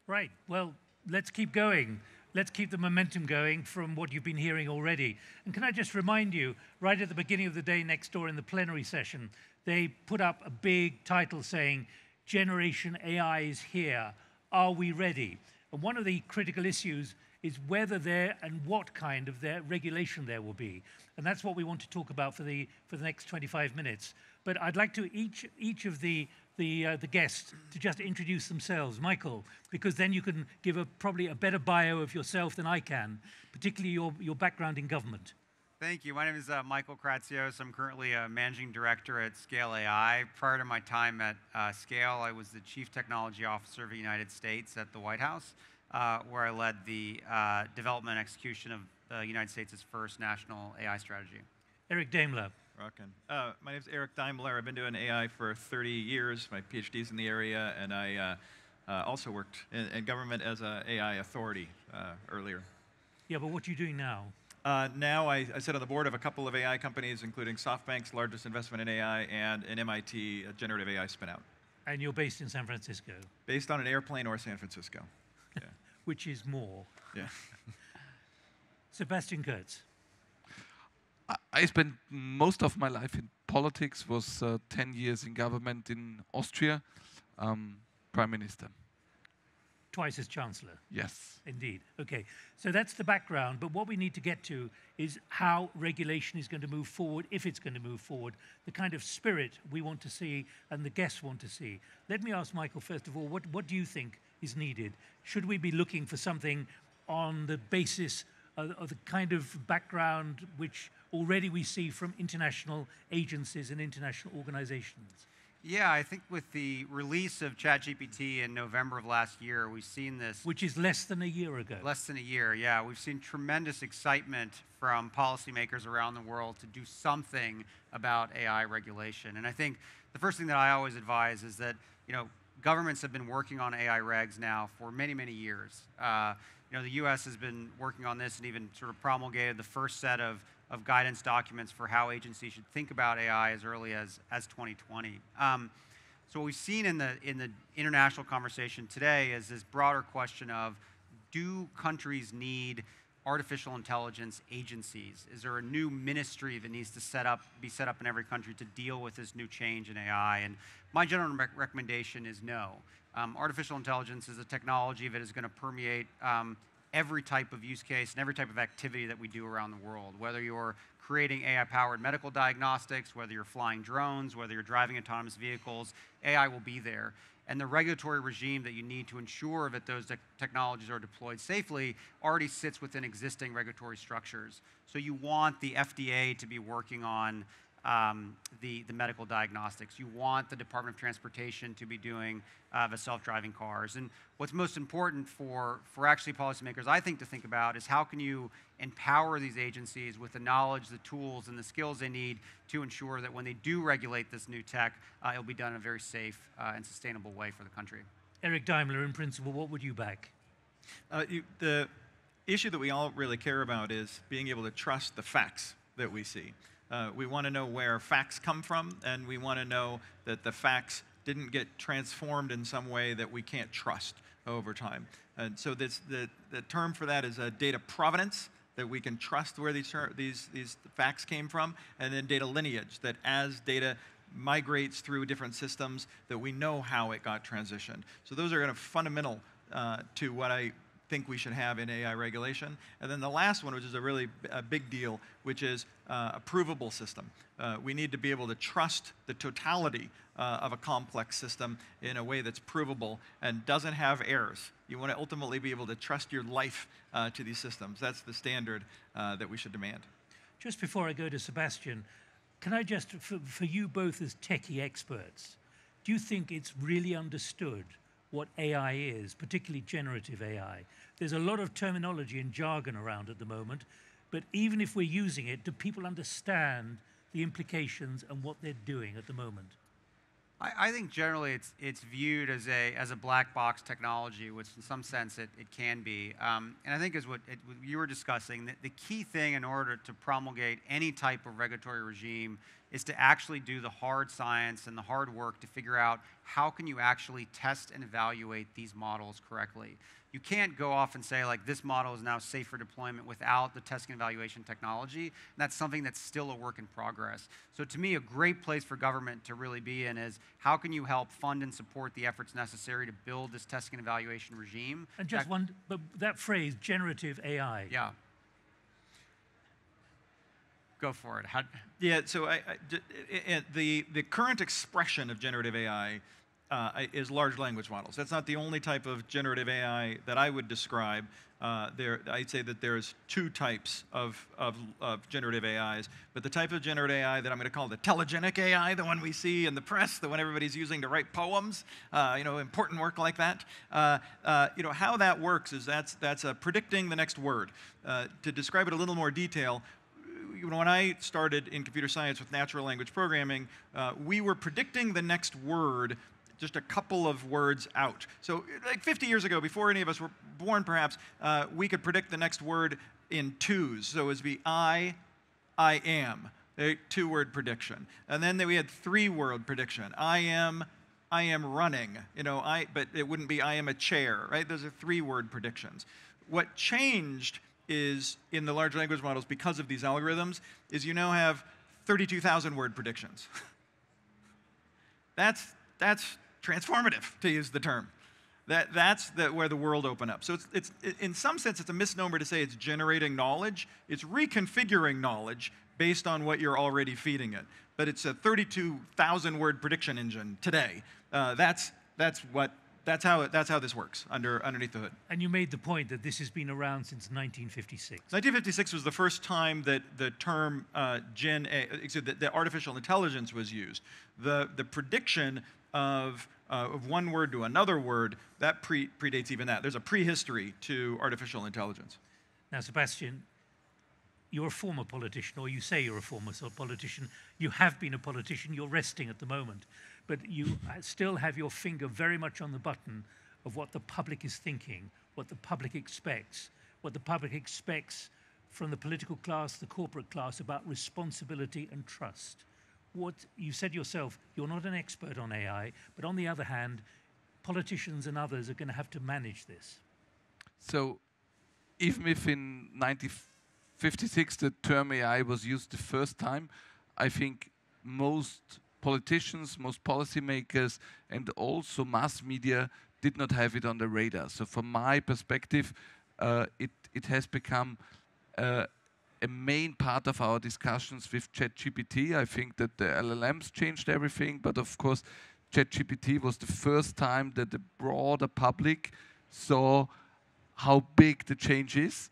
Right. Well, let's keep going. Let's keep the momentum going from what you've been hearing already. And can I just remind you, right at the beginning of the day next door in the plenary session, they put up a big title saying, Generation AI is here. Are we ready? And one of the critical issues is whether there and what kind of regulation there will be. And that's what we want to talk about for the next 25 minutes. But I'd like to each of the guests to just introduce themselves. Michael, because then you can give probably a better bio of yourself than I can, particularly your background in government. Thank you. My name is Michael Kratsios. I'm currently a managing director at Scale AI. Prior to my time at Scale, I was the chief technology officer of the United States at the White House, where I led the development and execution of the United States' first national AI strategy. Eric Daimler. Rockin'. My name is Eric Daimler. I've been doing AI for 30 years. My PhD's in the area, and I also worked in government as an AI authority earlier. Yeah, but what are you doing now? Now I sit on the board of a couple of AI companies, including SoftBank's largest investment in AI and an MIT generative AI spinout. And you're based in San Francisco? Based on an airplane or San Francisco. Yeah. Which is more? Yeah. Sebastian Kurz. I spent most of my life in politics, was 10 years in government in Austria, Prime Minister. Twice as Chancellor? Yes. Indeed. Okay. So that's the background, but what we need to get to is how regulation is going to move forward, if it's going to move forward, the kind of spirit we want to see and the guests want to see. Let me ask Michael, first of all, what do you think is needed? Should we be looking for something on the basis of the kind of background which already we see from international agencies and international organizations? Yeah, I think with the release of ChatGPT in November of last year, we've seen this. Which is less than a year ago. Less than a year, yeah. We've seen tremendous excitement from policymakers around the world to do something about AI regulation. And I think the first thing that I always advise is that, governments have been working on AI regs now for many, many years. The U.S. has been working on this and even sort of promulgated the first set of guidance documents for how agencies should think about AI as early as 2020. So what we've seen in the international conversation today is this broader question of, do countries need artificial intelligence agencies? Is there a new ministry that needs to be set up in every country to deal with this new change in AI? And my general recommendation is no. Artificial intelligence is a technology that is going to permeate every type of use case and every type of activity that we do around the world. Whether you're creating AI-powered medical diagnostics, whether you're flying drones, whether you're driving autonomous vehicles, AI will be there. And the regulatory regime that you need to ensure that those technologies are deployed safely already sits within existing regulatory structures. So you want the FDA to be working on the medical diagnostics. You want the Department of Transportation to be doing the self-driving cars. And what's most important for actually policymakers, I think, to think about is how can you empower these agencies with the knowledge, the tools, and the skills they need to ensure that when they do regulate this new tech, it'll be done in a very safe and sustainable way for the country. Eric Daimler, in principle, what would you back? The issue that we all really care about is being able to trust the facts that we see. We want to know where facts come from, and we want to know that the facts didn't get transformed in some way that we can't trust over time. And so the term for that is data provenance, that we can trust where these facts came from, and then data lineage, that as data migrates through different systems, that we know how it got transitioned. So those are kind of fundamental to what I think we should have in AI regulation. And then the last one, which is a really big deal, which is a provable system. We need to be able to trust the totality of a complex system in a way that's provable and doesn't have errors. You want to ultimately be able to trust your life to these systems. That's the standard that we should demand. Just before I go to Sebastian, can I just, for you both as techie experts, do you think it's really understood what AI is, particularly generative AI? There's a lot of terminology and jargon around at the moment, but even if we're using it, do people understand the implications and what they're doing at the moment? I think generally it's viewed as a black box technology, which in some sense it can be. And I think as what you were discussing, the key thing in order to promulgate any type of regulatory regime is to actually do the hard science and the hard work to figure out how can you actually test and evaluate these models correctly. You can't go off and say, like, this model is now safe for deployment without the testing and evaluation technology. And that's something that's still a work in progress. So to me, a great place for government to really be in is how can you help fund and support the efforts necessary to build this testing and evaluation regime. And just but that phrase, generative AI. Yeah. Go for it. Yeah, so the current expression of generative AI is large language models. That's not the only type of generative AI that I would describe. I'd say that there's two types of generative AIs, but the type of generative AI that I'm going to call the telegenic AI, the one we see in the press, the one everybody's using to write poems, important work like that. How that works is that's predicting the next word. To describe it a little more detail, when I started in computer science with natural language programming, we were predicting the next word just a couple of words out. So like 50 years ago, before any of us were born perhaps, we could predict the next word in twos. So it would be I am, a two-word prediction. And then we had three-word prediction. I am running, but it wouldn't be I am a chair, right? Those are three-word predictions. What changed is in the large language models, because of these algorithms, is you now have 32,000 word predictions. That's transformative, to use the term. That's where the world opened up. So it's in some sense, it's a misnomer to say it's generating knowledge. It's reconfiguring knowledge based on what you're already feeding it. But it's a 32,000 word prediction engine today. That's how this works underneath the hood. And you made the point that this has been around since 1956. 1956 was the first time that the term the artificial intelligence was used. The prediction of one word to another word, that predates even that. There's a prehistory to artificial intelligence. Now, Sebastian, you're a former politician, or you say you're a former politician. You have been a politician. You're resting at the moment. But you still have your finger very much on the button of what the public is thinking, what the public expects from the political class, the corporate class, about responsibility and trust. What you said yourself, you're not an expert on AI, but on the other hand, politicians and others are going to have to manage this. So even if in 1956 the term AI was used the first time, I think most politicians, most policymakers, and also mass media did not have it on the radar. So from my perspective, it has become a main part of our discussions with ChatGPT. I think that the LLMs changed everything, but of course, ChatGPT was the first time that the broader public saw how big the change is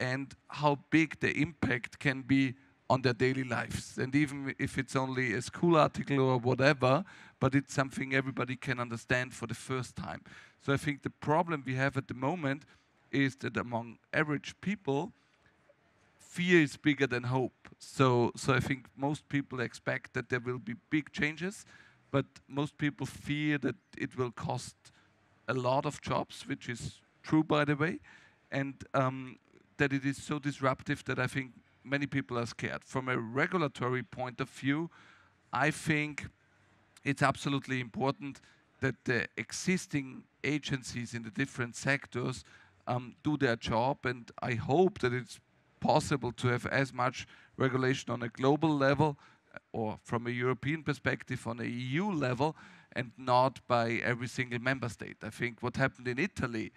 and how big the impact can be on their daily lives. And even if it's only a school article or whatever, but it's something everybody can understand for the first time. So I think the problem we have at the moment is that among average people, fear is bigger than hope. So I think most people expect that there will be big changes, but most people fear that it will cost a lot of jobs, which is true, by the way, and that it is so disruptive that I think many people are scared. From a regulatory point of view, I think it's absolutely important that the existing agencies in the different sectors do their job, and I hope that it's possible to have as much regulation on a global level or from a European perspective on a EU level and not by every single member state. I think what happened in Italy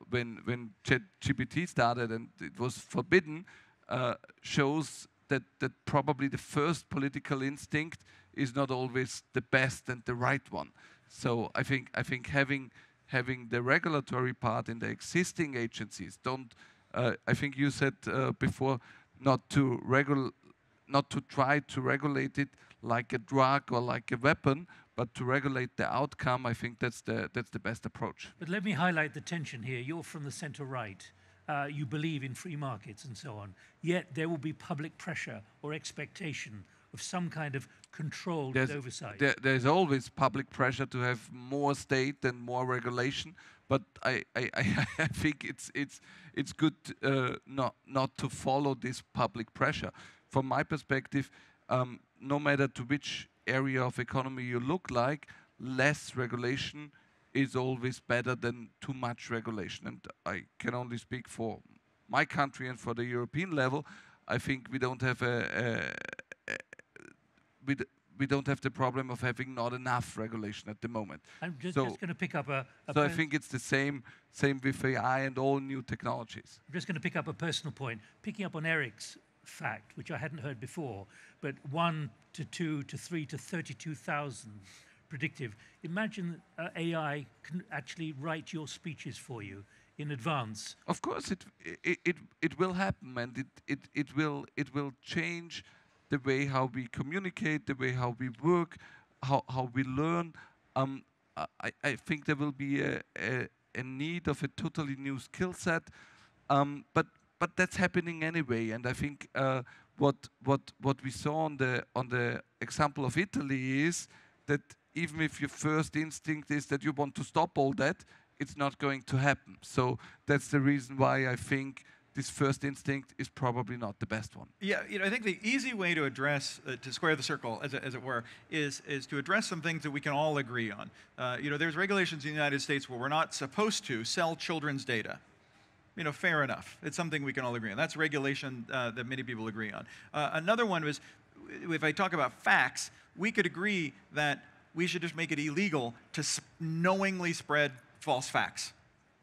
when ChatGPT started and it was forbidden shows that probably the first political instinct is not always the best and the right one. So I think having the regulatory part in the existing agencies I think you said before not to try to regulate it like a drug or like a weapon, but to regulate the outcome. I think that's the best approach. But let me highlight the tension here. You're from the center right. You believe in free markets and so on. Yet there will be public pressure or expectation of some kind of controlled with oversight? There's always public pressure to have more state and more regulation, but I think it's good not to follow this public pressure. From my perspective, no matter to which area of economy you look like, less regulation is always better than too much regulation. And I can only speak for my country and for the European level. I think we don't have we don't have the problem of having not enough regulation at the moment. I'm just going to pick up a so I think it's the same with AI and all new technologies. I'm just going to pick up a personal point, picking up on Eric's fact, which I hadn't heard before, but 1 to 2 to 3 to 32,000 predictive. Imagine AI can actually write your speeches for you in advance. Of course, it will happen, and it will change the way how we communicate, the way how we work, how we learn. I think there will be a need of a totally new skill set, but that's happening anyway. And I think what we saw on the example of Italy is that even if your first instinct is that you want to stop all that, it's not going to happen. So that's the reason why I think this first instinct is probably not the best one. Yeah, I think the easy way to address, to square the circle, as it were, is to address some things that we can all agree on. There's regulations in the United States where we're not supposed to sell children's data. Fair enough. It's something we can all agree on. That's regulation that many people agree on. Another one was, if I talk about facts, we could agree that we should just make it illegal to knowingly spread false facts.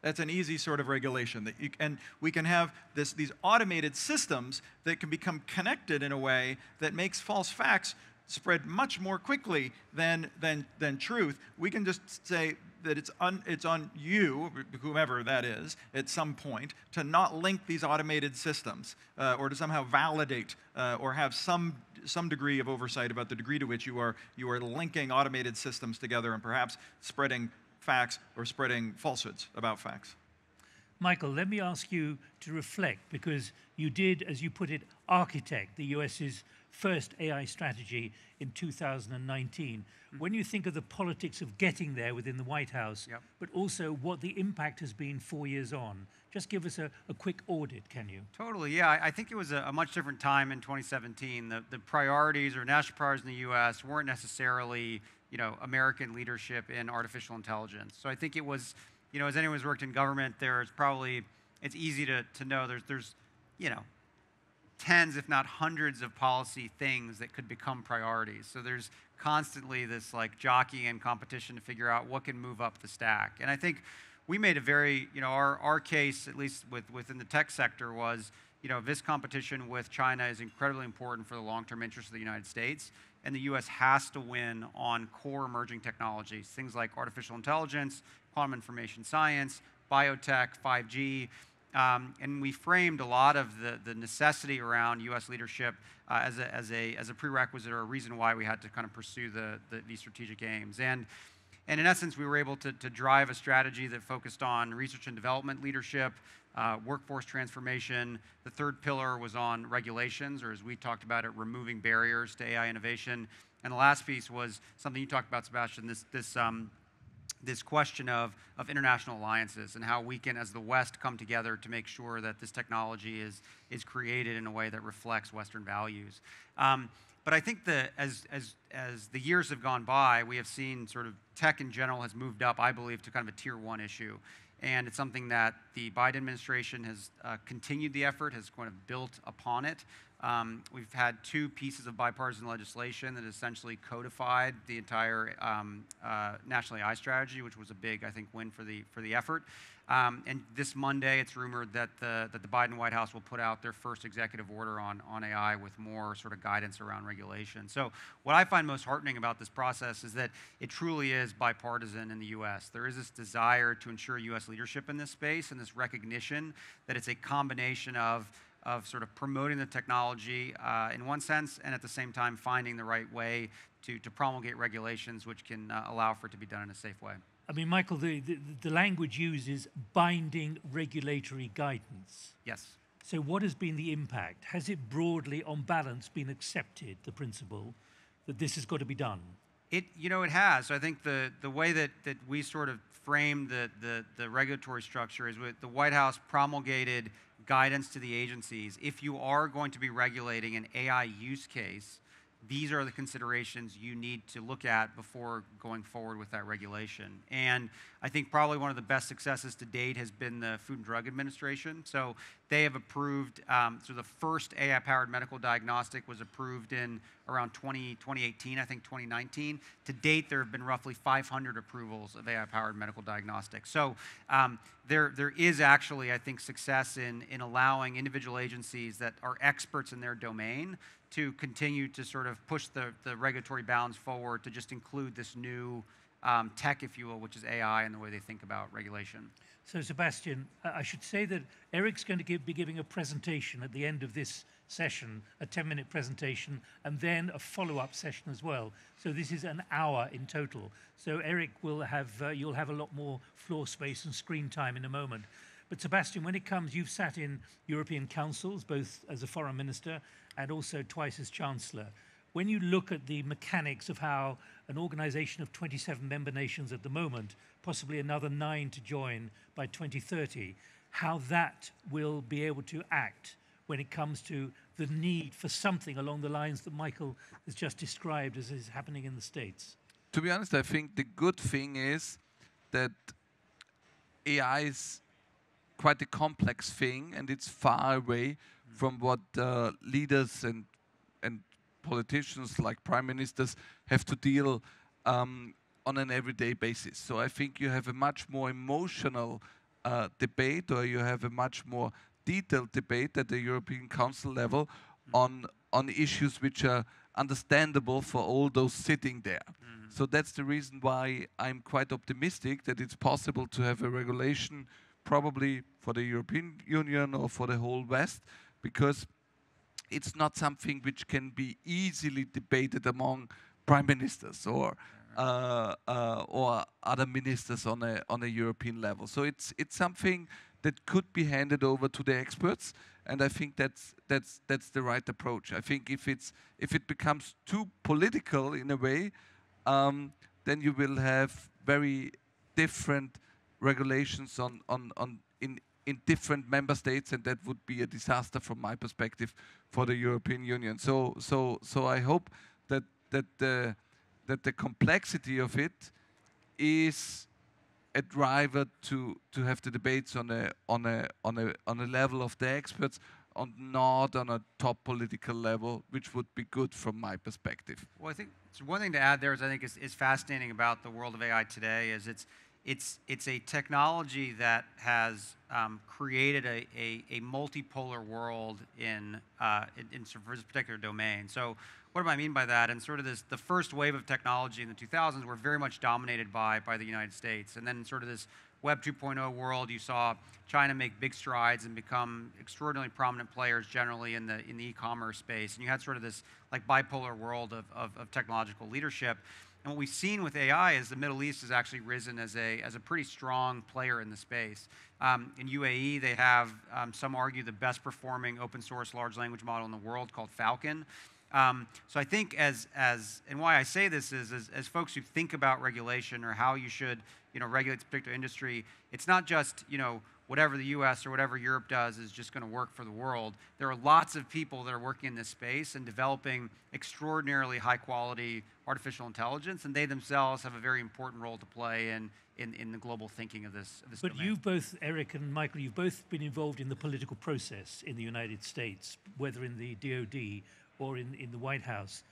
That's an easy sort of regulation. And we can have these automated systems that can become connected in a way that makes false facts spread much more quickly than truth. We can just say that it's on you, whomever that is, at some point, to not link these automated systems, or to somehow validate or have some degree of oversight about the degree to which you are linking automated systems together and perhaps spreading facts or spreading falsehoods about facts. Michael, let me ask you to reflect, because you did, as you put it, architect the US's first AI strategy in 2019. When you think of the politics of getting there within the White House, but also what the impact has been 4 years on, just give us a quick audit, can you? Totally, yeah. I think it was a much different time in 2017. The priorities or national priorities in the U.S. weren't necessarily, American leadership in artificial intelligence. So I think it was, as anyone who's worked in government, it's easy to know there's tens, if not hundreds of policy things that could become priorities. So there's constantly this jockeying and competition to figure out what can move up the stack. And I think we made a very, our case, at least within the tech sector, was, this competition with China is incredibly important for the long-term interests of the United States. And the U.S. has to win on core emerging technologies, things like artificial intelligence, quantum information science, biotech, 5G. And we framed a lot of the necessity around U.S. leadership as a prerequisite or a reason why we had to kind of pursue these strategic aims. And in essence, we were able to drive a strategy that focused on research and development leadership, workforce transformation. The third pillar was on regulations, or as we talked about it, removing barriers to AI innovation. And the last piece was something you talked about, Sebastian, this question of international alliances and how we can, as the West, come together to make sure that this technology is created in a way that reflects Western values. But I think that as the years have gone by, we have seen sort of tech in general has moved up, I believe, to kind of a tier 1 issue. And it's something that the Biden administration has continued the effort, has kind of built upon it. We've had 2 pieces of bipartisan legislation that essentially codified the entire national AI strategy, which was a big, I think, win for the effort. And this Monday, it's rumored that the Biden White House will put out their first executive order on AI with more sort of guidance around regulation. So what I find most heartening about this process is that it truly is bipartisan in the U.S. There is this desire to ensure U.S. leadership in this space and this recognition that it's a combination of sort of promoting the technology in one sense, and at the same time finding the right way to promulgate regulations which can allow for it to be done in a safe way. I mean, Michael, the language used is binding regulatory guidance. Yes. So what has been the impact? Has it broadly, on balance, been accepted, the principle that this has got to be done? It has. So I think the way that we sort of framed the regulatory structure is with the White House promulgated guidance to the agencies. If you are going to be regulating an AI use case, these are the considerations you need to look at before going forward with that regulation. And I think probably one of the best successes to date has been the Food and Drug Administration. So they have approved, so the first AI-powered medical diagnostic was approved in around 2018, I think 2019. To date, there have been roughly 500 approvals of AI-powered medical diagnostics. So there is actually, I think, success in allowing individual agencies that are experts in their domain to continue to sort of push the regulatory bounds forward to just include this new tech, if you will, which is AI, in the way they think about regulation. So Sebastian, I should say that Eric's going to be giving a presentation at the end of this session, a 10-minute presentation, and then a follow-up session as well. So this is an hour in total. So Eric will have, you'll have a lot more floor space and screen time in a moment. But Sebastian, when it comes, you've sat in European councils, both as a foreign minister and also twice as chancellor. When you look at the mechanics of how an organization of 27 member nations at the moment, possibly another 9 to join by 2030, how that will be able to act when it comes to the need for something along the lines that Michael has just described as is happening in the States? To be honest, I think the good thing is that AI is quite a complex thing, and it's far away from what leaders and politicians like prime ministers have to deal on an everyday basis. So I think you have a much more emotional debate, or you have a much more detailed debate at the European Council level on issues which are understandable for all those sitting there. So that's the reason why I'm quite optimistic that it's possible to have a regulation probably for the European Union or for the whole West, because it's not something which can be easily debated among prime ministers or other ministers on a European level. So it's something that could be handed over to the experts, and I think that's the right approach. I think if it becomes too political in a way, then you will have very different regulations in different member states, and that would be a disaster from my perspective for the European Union. So I hope that the complexity of it is a driver to have the debates on a level of the experts, not on a top political level, which would be good from my perspective. Well, I think one thing to add there is fascinating about the world of AI today is it's a technology that has created a multipolar world in for this particular domain. So what do I mean by that? And sort of the first wave of technology in the 2000s were very much dominated by the United States. And then sort of this Web 2.0 world, you saw China make big strides and become extraordinarily prominent players generally in the e-commerce space. And you had sort of this like bipolar world of technological leadership. And what we've seen with AI is the Middle East has actually risen as a pretty strong player in the space. In UAE, they have, some argue, the best performing open source large language model in the world called Falcon. So I think and why I say this is as folks who think about regulation or how you should regulate this particular industry, it's not just whatever the US or whatever Europe does is just going to work for the world. There are lots of people that are working in this space and developing extraordinarily high quality artificial intelligence, and they themselves have a very important role to play in the global thinking of this But domain. you've both, Eric and Michael, you've both been involved in the political process in the United States, whether in the DoD or in the White House.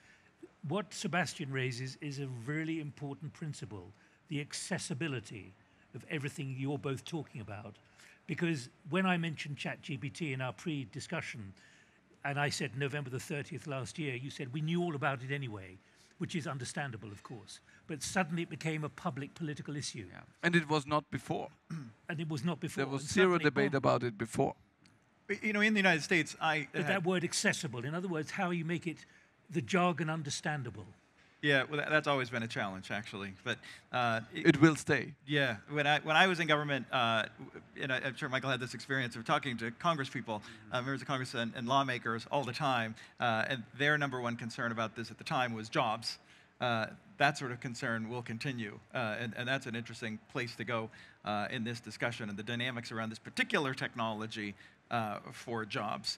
What Sebastian raises is a really important principle, the accessibility of everything you're both talking about. Because when I mentioned ChatGPT in our pre-discussion, and I said November the 30th last year, you said we knew all about it anyway, which is understandable, of course. But suddenly it became a public political issue. Yeah. And it was not before. And it was not before. There was And zero suddenly, debate boom. about it before. In the United States, But that word accessible, in other words, how you make it, the jargon understandable. Yeah, well, that's always been a challenge, actually. But It will stay. yeah, when I was in government, and I'm sure Michael had this experience of talking to Congress people, members of Congress and lawmakers all the time, and their number one concern about this at the time was jobs. That sort of concern will continue, and that's an interesting place to go in this discussion and the dynamics around this particular technology for jobs.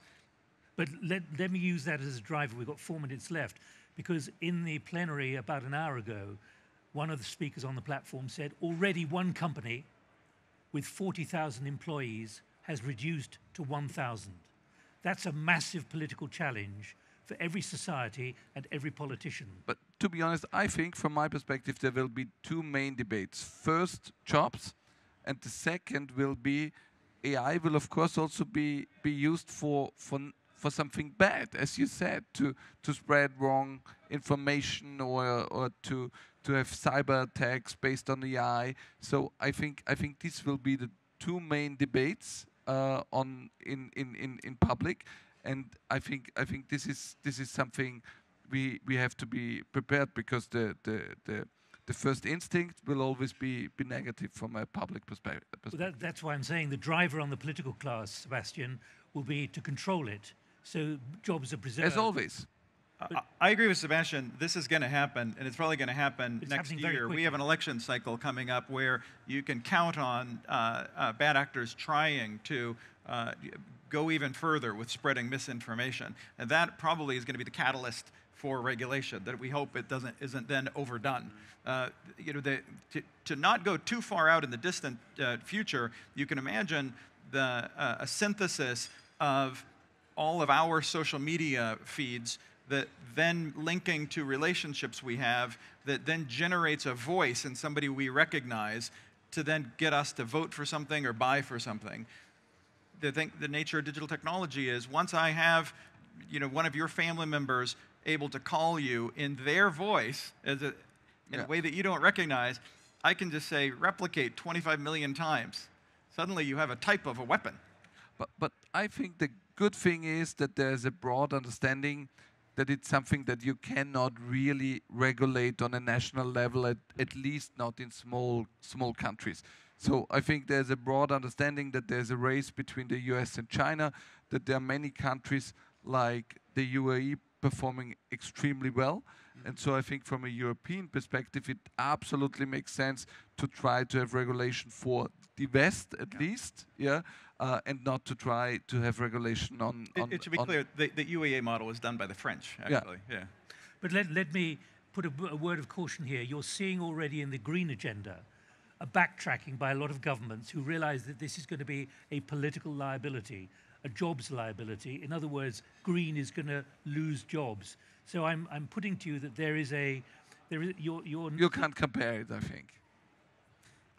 But let me use that as a driver. We've got 4 minutes left. Because in the plenary about an hour ago, one of the speakers on the platform said already one company with 40,000 employees has reduced to 1,000. That's a massive political challenge for every society and every politician. But to be honest, I think from my perspective, there will be two main debates. First, jobs, and the second will be AI will of course also be used for something bad, as you said, to spread wrong information or to have cyber attacks based on AI. So I think this will be the two main debates in public, and I think this is something we have to be prepared, because the first instinct will always be negative from a public perspective. Well, that's why I'm saying the driver on the political class, Sebastian, will be to control it. So jobs are preserved. As always. I agree with Sebastian. This is going to happen, and it's probably going to happen next year. We have an election cycle coming up where you can count on bad actors trying to go even further with spreading misinformation, and that probably is going to be the catalyst for regulation that we hope it isn't then overdone. To not go too far out in the distant future, you can imagine a synthesis of all of our social media feeds that then linking to relationships we have that then generates a voice in somebody we recognize to then get us to vote for something or buy for something. The nature of digital technology is once I have one of your family members able to call you in their voice in a way that you don't recognize, I can just say replicate 25 million times. Suddenly you have a type of a weapon. But I think the good thing is that there's a broad understanding that it's something that you cannot really regulate on a national level, at least not in small countries. So I think there's a broad understanding that there's a race between the US and China, that there are many countries like the UAE performing extremely well. And so I think from a European perspective, it absolutely makes sense to try to have regulation for the West, at least, and not to try to have regulation on... It should be clear, the UAE model was done by the French, actually. Yeah. But let me put a word of caution here. You're seeing already in the green agenda a backtracking by a lot of governments who realize that this is going to be a political liability, a jobs liability. In other words, green is going to lose jobs. So I'm putting to you that you can't compare it, I think.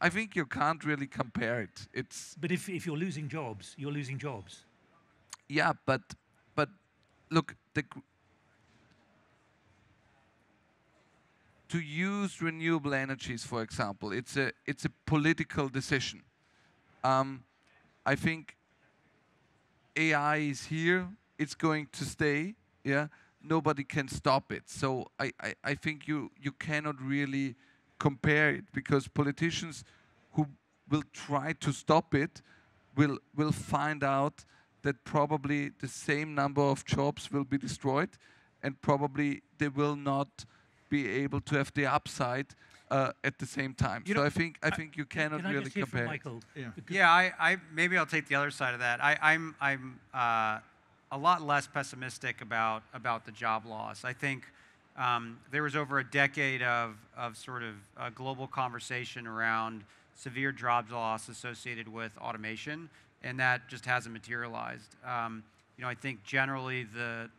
I think you can't really compare it. But if you're losing jobs, you're losing jobs. Yeah, but look, to use renewable energies, for example, it's a political decision. I think AI is here. It's going to stay. Yeah, nobody can stop it. So I think you cannot really compare it, because politicians who will try to stop it will find out that probably the same number of jobs will be destroyed, and probably they will not be able to have the upside at the same time. So I think you cannot really compare. Michael? Yeah, maybe I'll take the other side of that. I'm a lot less pessimistic about the job loss. I think there was over a decade of sort of global conversation around severe job loss associated with automation, and that just hasn't materialized. I think generally the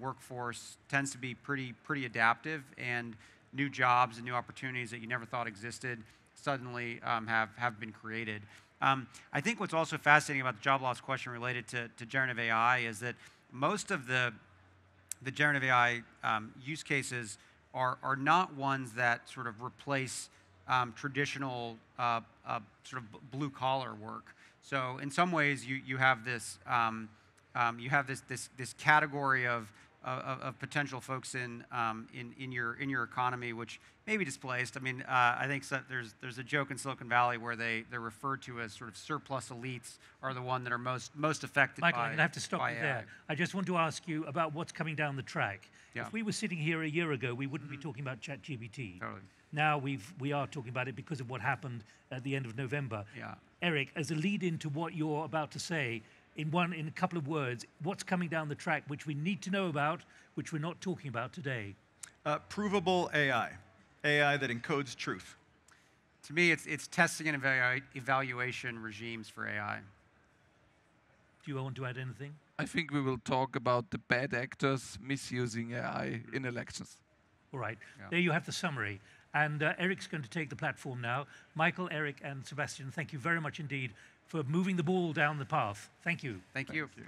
workforce tends to be pretty adaptive, and new jobs and new opportunities that you never thought existed suddenly have been created. I think what's also fascinating about the job loss question related to generative AI is that most of the generative AI use cases are not ones that sort of replace traditional sort of blue collar work. So in some ways you have this this category of of potential folks in your economy, which may be displaced. I mean, I think there's a joke in Silicon Valley where they're referred to as sort of surplus elites are the one that are most affected Michael, by I'm going to have to stop by you AI. there. I just want to ask you about what's coming down the track. Yeah. If we were sitting here a year ago, we wouldn't be talking about ChatGPT. Totally. Now we are talking about it because of what happened at the end of November. Yeah. Eric, as a lead into what you're about to say, in a couple of words, what's coming down the track which we need to know about, which we're not talking about today? Provable AI, AI that encodes truth. To me, it's testing and evaluation regimes for AI. Do you want to add anything? I think we will talk about the bad actors misusing AI in elections. All right. Yeah. There you have the summary. And Eric's going to take the platform now. Michael, Eric, and Sebastian, thank you very much indeed for moving the ball down the path. Thank you. Thank you. Thank you.